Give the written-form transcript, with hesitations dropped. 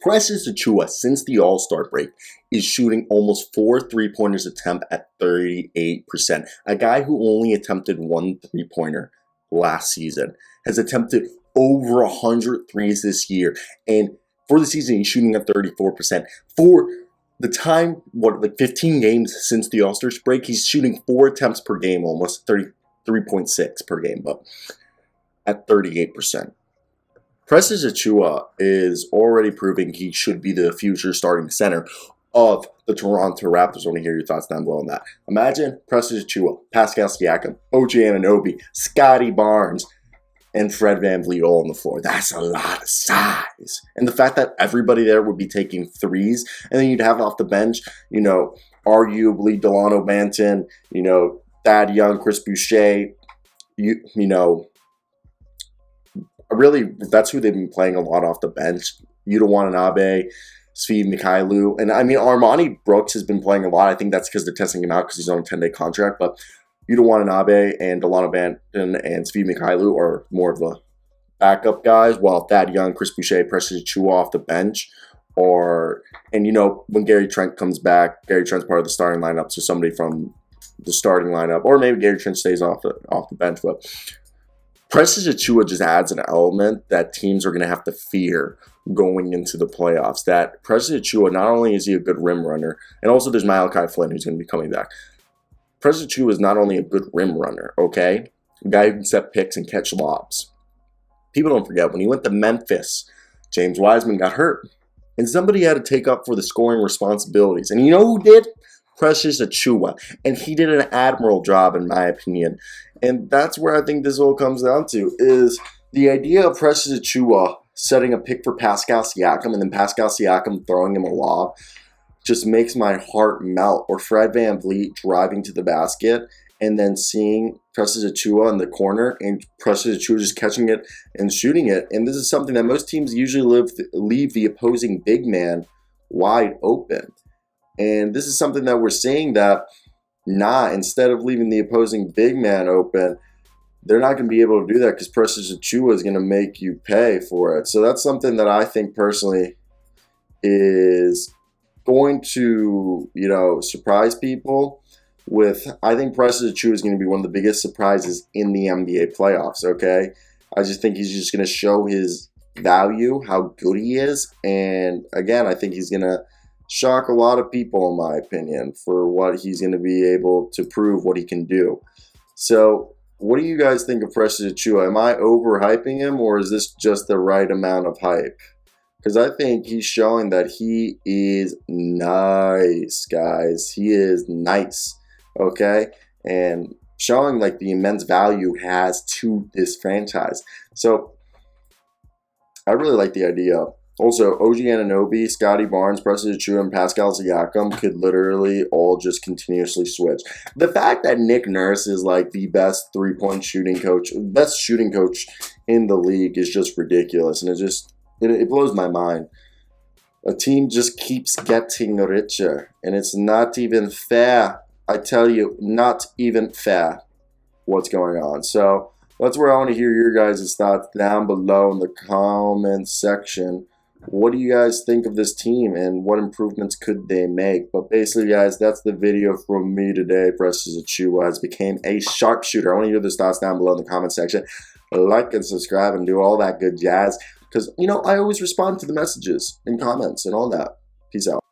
Precious Achiuwa, since the All-Star break, is shooting almost 4 3-pointers attempt at 38%. A guy who only attempted 1 3-pointer last season has attempted over 100 threes this year. And for the season, he's shooting at 34%. For the time, 15 games since the All-Star break, he's shooting 4 attempts per game, almost 33.6 per game, but at 38%. Precious Achiuwa is already proving he should be the future starting center of the Toronto Raptors. I want to hear your thoughts down below on that. Imagine Precious Achiuwa, Pascal Siakam, OG Anunoby, Scottie Barnes, and Fred VanVleet all on the floor. That's a lot of size. And the fact that everybody there would be taking threes, and then you'd have off the bench, arguably Delano Banton, Thaddeus Young, Chris Boucher, really, that's who they've been playing a lot off the bench. Yuta Watanabe, Svi Mykhailiuk, and Armani Brooks has been playing a lot. I think that's because they're testing him out because he's on a 10-day contract. But Yuta Watanabe and Delano Banton and Svi Mykhailiuk are more of the backup guys, while Thad Young, Chris Boucher, Precious Achiuwa off the bench. When Gary Trent comes back, Gary Trent's part of the starting lineup, so somebody from the starting lineup, or maybe Gary Trent stays off the bench, but Precious Achiuwa just adds an element that teams are going to have to fear going into the playoffs. That Precious Achiuwa, not only is he a good rim runner, and also there's Malachi Flynn who's going to be coming back. Precious Achiuwa is not only a good rim runner, okay? A guy who can set picks and catch lobs. People don't forget, when he went to Memphis, James Wiseman got hurt. And somebody had to take up for the scoring responsibilities. And you know who did? Precious Achiuwa. And he did an admirable job, in my opinion. And that's where I think this all comes down to, is the idea of Precious Achiuwa setting a pick for Pascal Siakam and then Pascal Siakam throwing him a lob just makes my heart melt. Or Fred VanVleet driving to the basket and then seeing Precious Achiuwa in the corner and Precious Achiuwa just catching it and shooting it. And this is something that most teams usually leave the opposing big man wide open. And this is something that we're seeing that instead of leaving the opposing big man open, they're not going to be able to do that because Precious Achiuwa is going to make you pay for it. So that's something that I think personally is going to, surprise people I think Precious Achiuwa is going to be one of the biggest surprises in the NBA playoffs, okay? I just think he's just going to show his value, how good he is. And again, I think he's going to shock a lot of people, in my opinion, for what he's going to be able to prove what he can do. So what do you guys think of Precious Achiuwa? Am I overhyping him, or is this just the right amount of hype? Because I think he's showing that he is nice, guys. He is nice, okay? And showing the immense value he has to this franchise. So I really like the idea. Also, OG Anunoby, Scottie Barnes, Precious Achiuwa, and Pascal Siakam could literally all just continuously switch. The fact that Nick Nurse is the best three-point shooting coach, best shooting coach in the league is just ridiculous. And it blows my mind. A team just keeps getting richer. And it's not even fair. I tell you, not even fair what's going on. So that's where I want to hear your guys' thoughts down below in the comment section. What do you guys think of this team and what improvements could they make? But basically, guys, that's the video from me today. Precious Achiuwa has became a sharpshooter. I want to hear those thoughts down below in the comment section. Like and subscribe and do all that good jazz. Because, I always respond to the messages and comments and all that. Peace out.